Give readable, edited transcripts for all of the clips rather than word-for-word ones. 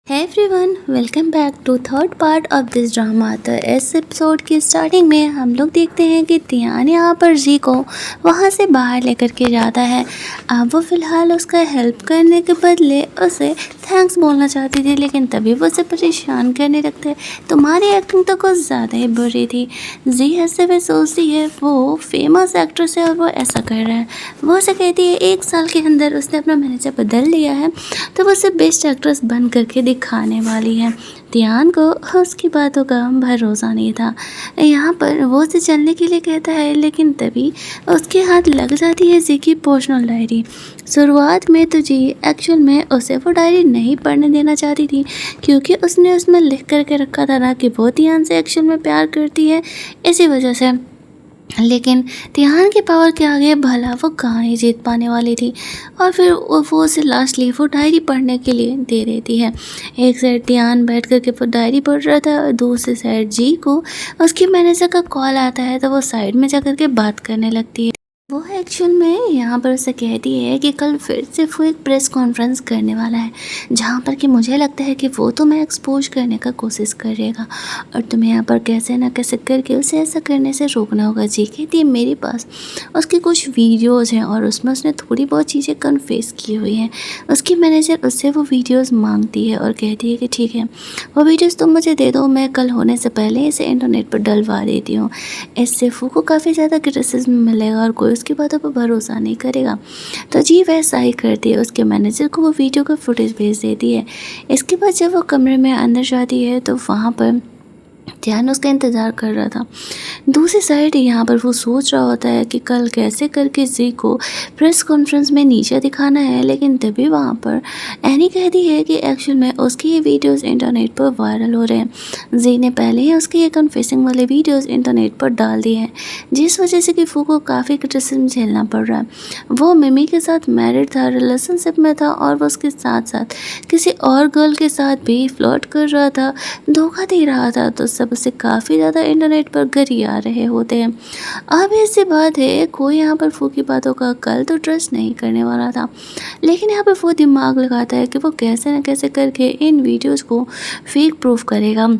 Hey everyone, welcome back to third part of this drama. तो इस episode की starting में हम लोग देखते हैं कि तियान यहाँ पर जी को वहाँ से बाहर लेकर के जाता है। अब वो फ़िलहाल उसका हेल्प करने के बदले उसे थैंक्स बोलना चाहती थी, लेकिन तभी वो उसे परेशान करने लगते। तुम्हारी एक्टिंग तो कुछ ज़्यादा ही बुरी थी। जी ऐसे वे सोचती है वो फेमस एक्ट्रेस है और वो ऐसा कर रहा है। वो उसे कहती है 1 साल के अंदर उसने अपना मैनेजर बदल लिया है तो वो उसे बेस्ट एक्ट्रेस बन करके दिखाने वाली है। तियान को उसकी बातों का भरोसा नहीं था। यहाँ पर वो उसे चलने के लिए कहता है, लेकिन तभी उसके हाथ लग जाती है जी की पर्सनल डायरी। शुरुआत में तो जी एक्चुअल में उसे वो डायरी नहीं पढ़ने देना चाहती थी, क्योंकि उसने उसमें लिख करके रखा था ना कि वो तियान से एक्चुअल में प्यार करती है, इसी वजह से। लेकिन तिहान के पावर के आगे भला वो कहाँ ही जीत पाने वाली थी। और फिर वो उसे लास्टली वो डायरी पढ़ने के लिए दे देती है। एक साइड तिहान बैठ कर के वो डायरी पढ़ रहा था और दूसरी साइड जी को उसके मैनेजर का कॉल आता है, तो वो साइड में जा कर के बात करने लगती है। वो एक्चुअल में यहाँ पर उसे कहती है कि कल फिर से वो एक प्रेस कॉन्फ्रेंस करने वाला है, जहाँ पर कि मुझे लगता है कि वो तुम्हें एक्सपोज करने का कोशिश करेगा और तुम्हें यहाँ पर कैसे ना कैसे करके उसे ऐसा करने से रोकना होगा। जी कहती है मेरे पास उसके कुछ वीडियोज़ हैं और उसमें उसने थोड़ी बहुत चीज़ें कन्फेस की हुई हैं। उसकी मैनेजर उससे वो वीडियोज़ मांगती है और कहती है कि ठीक है, वो वीडियोज़ तुम मुझे दे दो, मैं कल होने से पहले इसे इंटरनेट पर डलवा देती हूँ। इससे वो को काफ़ी ज़्यादा क्रिटिसिज्म मिलेगा और कोई उसकी बातों पर भरोसा नहीं करेगा। तो जी वैसा ही करती है, उसके मैनेजर को वो वीडियो का फुटेज भेज देती है। इसके बाद जब वो कमरे में अंदर जाती है तो वहाँ पर ध्यान उसका इंतज़ार कर रहा था। दूसरी साइड यहाँ पर वो सोच रहा होता है कि कल कैसे करके जी को प्रेस कॉन्फ्रेंस में नीचे दिखाना है, लेकिन तभी वहाँ पर एनी कहती है कि एक्चुअल में उसके ये वीडियोस इंटरनेट पर वायरल हो रहे हैं। जी ने पहले ही उसके ये कन्फेसिंग वाले वीडियोस इंटरनेट पर डाल दिए हैं, जिस वजह से कि फू को काफ़ी क्रिटिसिज्म झेलना पड़ रहा है। वो मिमी के साथ मैरिड था, रिलेशनशिप में था और वो उसके साथ साथ किसी और गर्ल के साथ भी फ्लर्ट कर रहा था, धोखा दे रहा था। तो सब उसे काफ़ी ज़्यादा इंटरनेट पर गरिया रहे होते हैं। अब ऐसी बात है, कोई यहाँ पर फू की बातों का कल तो ट्रस्ट नहीं करने वाला था, लेकिन यहाँ पर वो दिमाग लगाता है कि वो कैसे न कैसे करके इन वीडियोज़ को फेक प्रूफ करेगा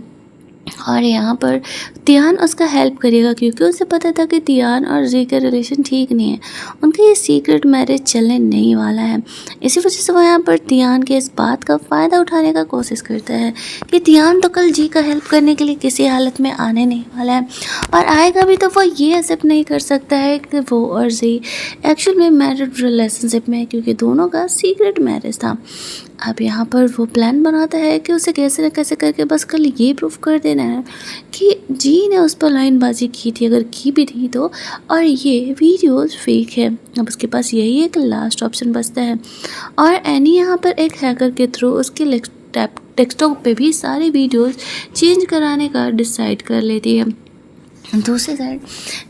और यहाँ पर तियान उसका हेल्प करेगा, क्योंकि उसे पता था कि तियान और जी का रिलेशन ठीक नहीं है, उनका ये सीक्रेट मैरिज चलने नहीं वाला है। इसी वजह से वो यहाँ पर तियान के इस बात का फ़ायदा उठाने का कोशिश करता है कि तियान तो कल जी का हेल्प करने के लिए किसी हालत में आने नहीं वाला है, और आएगा भी तो वो ये एक्सेप्ट नहीं कर सकता है कि वो और जी एक्चुअल में मैरिड रिलेशनशिप में है, क्योंकि दोनों का सीक्रेट मैरिज था। अब यहाँ पर वो प्लान बनाता है कि उसे कैसे न कैसे करके बस कल ये प्रूफ कर देना है कि जी ने उस पर लाइनबाजी की थी, अगर की भी थी तो, और ये वीडियोस फेक है। अब उसके पास यही एक लास्ट ऑप्शन बचता है और एनी यहाँ पर एक हैकर के थ्रू उसके डेस्कटॉप पे भी सारे वीडियोस चेंज कराने का डिसाइड कर लेती है। दूसरी साइड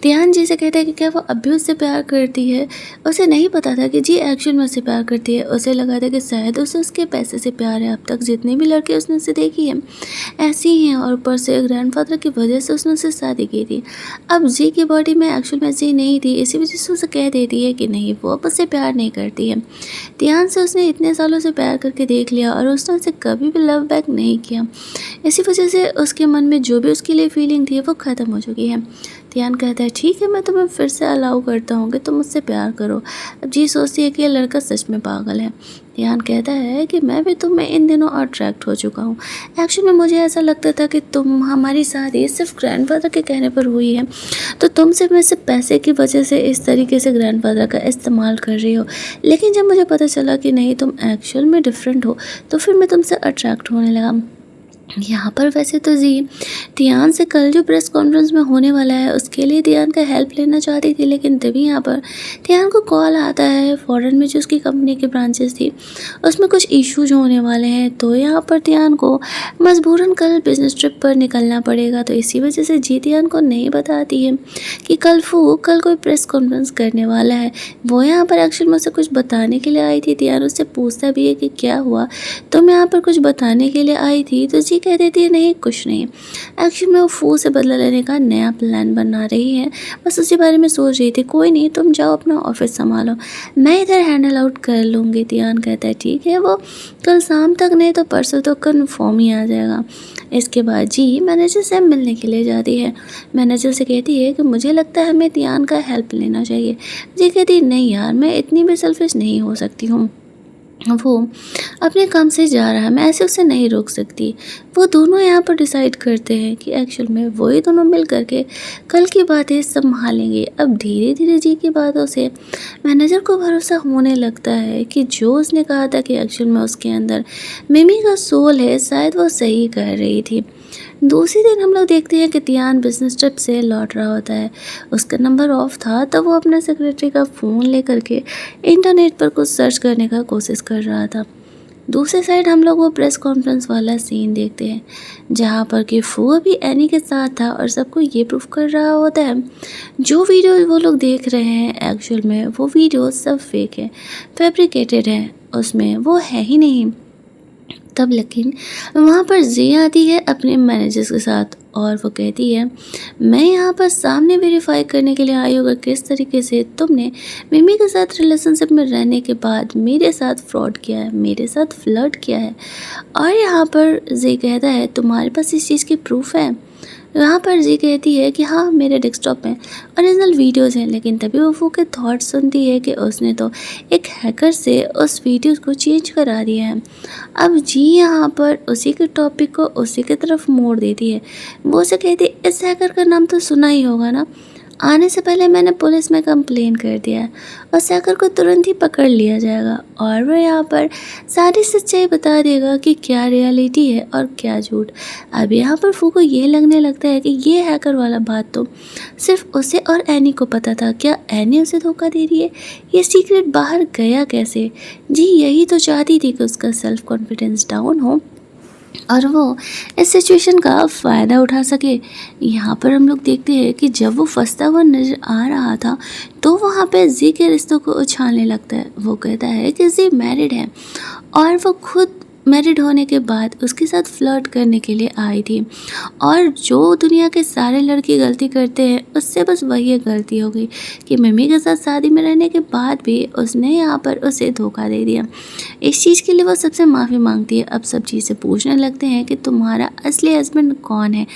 तियान जी से कहता है कि क्या वो अभी उससे प्यार करती है। उसे नहीं पता था कि जी एक्चुअल में उससे प्यार करती है। उसे लगा था कि शायद उसे उसके पैसे से प्यार है। अब तक जितने भी लड़के उसने उसे देखी है ऐसी ही हैं, और ऊपर से ग्रैंडफादर की वजह से उसने उससे शादी की थी। अब जी की बॉडी में एक्चुअल में जी नहीं थी, इसी वजह से उसे कह देती है कि नहीं, वो अब उससे प्यार नहीं करती है। तियान से उसने इतने सालों से प्यार करके देख लिया और उसने उसे कभी भी लव बैक नहीं किया। इसी वजह से उसके मन में जो भी उसके लिए फीलिंग थी वो ख़त्म हो चुकी है। तियान कहता है ठीक है, मैं तुम्हें फिर से अलाउ करता हूँ कि तुम मुझसे प्यार करो। अब जी सोचती है कि ये लड़का सच में पागल है। तियान कहता है कि मैं भी तुम्हें इन दिनों अट्रैक्ट हो चुका हूँ। एक्चुअली में मुझे ऐसा लगता था कि तुम हमारी शादी सिर्फ ग्रैंडफादर के कहने पर हुई है, तो तुम सिर्फ मैं सिर्फ पैसे की वजह से इस तरीके से ग्रैंडफादर का इस्तेमाल कर रही हो। लेकिन जब मुझे पता चला कि नहीं, तुम एक्चुअल में डिफरेंट हो, तो फिर मैं तुमसे अट्रैक्ट होने लगा। यहाँ पर वैसे तो जी तियान से कल जो प्रेस कॉन्फ्रेंस में होने वाला है उसके लिए तियान का हेल्प लेना चाहती थी, लेकिन तभी यहाँ पर तियान को कॉल आता है फॉरेन में जो उसकी कंपनी के ब्रांचेस थी उसमें कुछ इश्यूज होने वाले हैं। तो यहाँ पर तियान को मजबूरन कल बिजनेस ट्रिप पर निकलना पड़ेगा। तो इसी वजह से जी तियान को नहीं बताती है कि कल कोई प्रेस कॉन्फ्रेंस करने वाला है। वो यहाँ पर एक्चुअल में उसे कुछ बताने के लिए आई थी। तियान उससे पूछता भी है कि क्या हुआ, तुम यहाँ पर कुछ बताने के लिए आई थी। तो जी जी कह देती है नहीं कुछ नहीं। एक्चुअली में वो फू से बदला लेने का नया प्लान बना रही है, बस उसी बारे में सोच रही थी। कोई नहीं, तुम जाओ अपना ऑफिस संभालो, मैं इधर हैंडल आउट कर लूँगी। तियान कहता है ठीक है, वो कल शाम तक नहीं तो परसों तो कन्फर्म ही आ जाएगा। इसके बाद जी मैनेजर से मिलने के लिए जाती है। मैनेजर से कहती है कि मुझे लगता है हमें तियान का हेल्प लेना चाहिए। जी कहती है नहीं यार, मैं इतनी भी सेल्फिश नहीं हो सकती हूँ, वो अपने काम से जा रहा है, मैं ऐसे उसे नहीं रोक सकती। वो दोनों यहाँ पर डिसाइड करते हैं कि एक्चुअल में वही दोनों मिल करके कल की बातें संभालेंगे। अब धीरे धीरे जी की बातों से मैनेजर को भरोसा होने लगता है कि जो उसने कहा था कि एक्चुअल में उसके अंदर मिमी का सोल है, शायद वो सही कह रही थी। दूसरे दिन हम लोग देखते हैं कि तियान बिजनेस ट्रिप से लौट रहा होता है। उसका नंबर ऑफ था, तब वो अपने सेक्रेटरी का फ़ोन लेकर के इंटरनेट पर कुछ सर्च करने का कोशिश कर रहा था। दूसरी साइड हम लोग वो प्रेस कॉन्फ्रेंस वाला सीन देखते हैं जहाँ पर कि फू भी एनी के साथ था और सबको ये प्रूफ कर रहा होता है जो वीडियो वो लोग देख रहे हैं एक्चुअल में वो वीडियो सब फेक है, फैब्रिकेटेड है, उसमें वो है ही नहीं। तब लेकिन वहाँ पर जी आती है अपने मैनेजर्स के साथ और वो कहती है मैं यहाँ पर सामने वेरीफाई करने के लिए आई हूँ कि किस तरीके से तुमने मिमी के साथ रिलेशनशिप में रहने के बाद मेरे साथ फ्रॉड किया है, मेरे साथ फ्लर्ट किया है। और यहाँ पर जी कहता है तुम्हारे पास इस चीज़ की प्रूफ है। यहाँ पर जी कहती है कि हाँ मेरे डेस्कटॉप में ओरिजिनल वीडियोस हैं, लेकिन तभी वो के थॉट सुनती है कि उसने तो एक हैकर से उस वीडियोस को चेंज करा दिया है। अब जी यहाँ पर उसी के टॉपिक को उसी की तरफ मोड़ देती है। वो उसे कहती है इस हैकर का नाम तो सुना ही होगा ना, आने से पहले मैंने पुलिस में कंप्लेन कर दिया है, उस हैकर को तुरंत ही पकड़ लिया जाएगा और वह यहाँ पर सारी सच्चाई बता देगा कि क्या रियलिटी है और क्या झूठ। अब यहाँ पर फू को ये लगने लगता है कि ये हैकर वाला बात तो सिर्फ उसे और एनी को पता था। क्या एनी उसे धोखा दे रही है? ये सीक्रेट बाहर गया कैसे? जी यही तो चाहती थी कि उसका सेल्फ कॉन्फिडेंस डाउन हो और वो इस सिचुएशन का फ़ायदा उठा सके। यहाँ पर हम लोग देखते हैं कि जब वो फंसता हुआ नज़र आ रहा था तो वहाँ पे जी के रिश्तों को उछालने लगता है। वो कहता है कि जी मैरिड है और वो खुद मैरिड होने के बाद उसके साथ फ्लर्ट करने के लिए आई थी और जो दुनिया के सारे लड़के गलती करते हैं उससे बस वही एक गलती हो गई कि मम्मी के साथ शादी में रहने के बाद भी उसने यहाँ पर उसे धोखा दे दिया। इस चीज़ के लिए वो सबसे माफ़ी मांगती है। अब सब चीज़ें पूछने लगते हैं कि तुम्हारा असली हस्बैंड कौन है।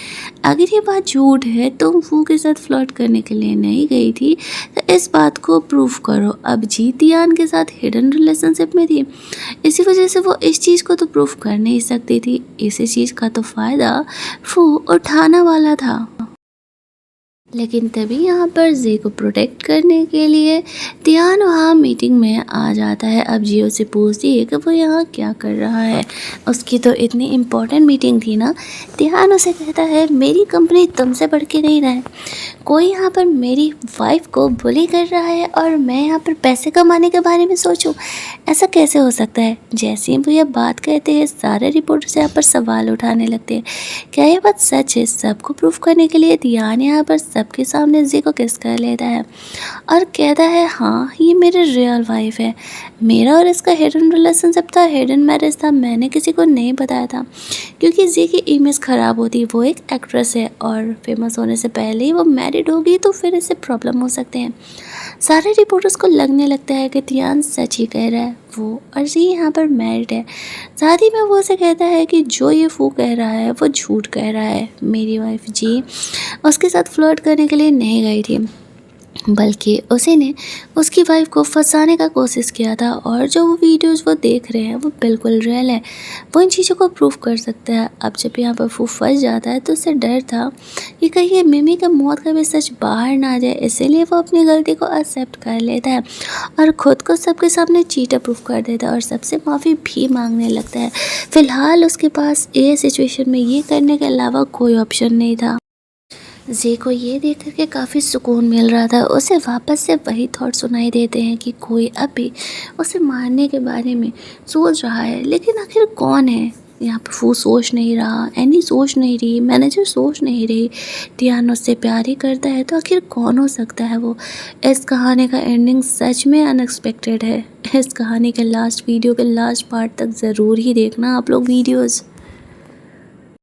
अगर ये बात झूठ है तुम फू के साथ फ्लर्ट करने के लिए नहीं गई थी तो इस बात को प्रूफ करो। अब जी तियान के साथ हिडन रिलेशनशिप में थी, इसी वजह से वो इस चीज़ को तो प्रूफ कर नहीं सकती थी। इसी चीज़ का तो फ़ायदा फू उठाना वाला था। लेकिन तभी यहाँ पर जी को प्रोटेक्ट करने के लिए तियान वहाँ मीटिंग में आ जाता है। अब जी उसे पूछती है कि वो यहाँ क्या कर रहा है, उसकी तो इतनी इम्पोर्टेंट मीटिंग थी ना। तियान उसे कहता है मेरी कंपनी तुमसे बढ़ के नहीं रहा है, कोई यहाँ पर मेरी वाइफ को बुली कर रहा है और मैं यहाँ पर पैसे कमाने के बारे में सोचूं, ऐसा कैसे हो सकता है। जैसे ही वो ये बात कहते हैं सारे रिपोर्टर्स यहाँ पर सवाल उठाने लगते हैं, क्या ये बात सच है। सबको प्रूफ करने के लिए तियान यहाँ पर सबके सामने जी को किस कर लेता है और कहता है हाँ ये मेरी रियल वाइफ है, मेरा और इसका हिडन रिलेशनशिप था, हिडन मैरिज था, मैंने किसी को नहीं बताया था क्योंकि जी की इमेज ख़राब होती। वो एक एक्ट्रेस है और फेमस होने से पहले ही वो मैरिड होगी तो फिर इससे प्रॉब्लम हो सकते हैं। सारे रिपोर्टर्स को लगने लगता है कि तियान सच ही कह रहा है, वो और जी यहाँ पर मैरिड है। साथ ही में वो उसे कहता है कि जो ये फू कह रहा है वो झूठ कह रहा है। मेरी वाइफ जी उसके साथ फ्लर्ट करने के लिए नहीं गई थी, बल्कि उसी ने उसकी वाइफ को फंसाने का कोशिश किया था और जो वो वीडियोस वो देख रहे हैं वो बिल्कुल रियल है। वो इन चीज़ों को प्रूफ कर सकता है। अब जब यहाँ पर फू फंस जाता है तो उसे डर था कि कहीं ये मिमी का मौत का भी सच बाहर ना आ जाए, इसीलिए वो अपनी गलती को एक्सेप्ट कर लेता है और ख़ुद को सबके सामने चीटर प्रूफ कर देता है और सबसे माफ़ी भी मांगने लगता है। फ़िलहाल उसके पास ये सिचुएशन में ये करने के अलावा कोई ऑप्शन नहीं था। जी को ये देख कर के काफ़ी सुकून मिल रहा था। उसे वापस से वही थॉट सुनाई देते हैं कि कोई अभी उसे मारने के बारे में सोच रहा है, लेकिन आखिर कौन है। यहाँ पर फू सोच नहीं रहा, एनी सोच नहीं रही, मैनेजर सोच नहीं रही, तियान उससे प्यार ही करता है, तो आखिर कौन हो सकता है वो। इस कहानी का एंडिंग सच में अनएक्सपेक्टेड है। इस कहानी के लास्ट वीडियो के लास्ट पार्ट तक ज़रूर ही देखना आप लोग वीडियोज़।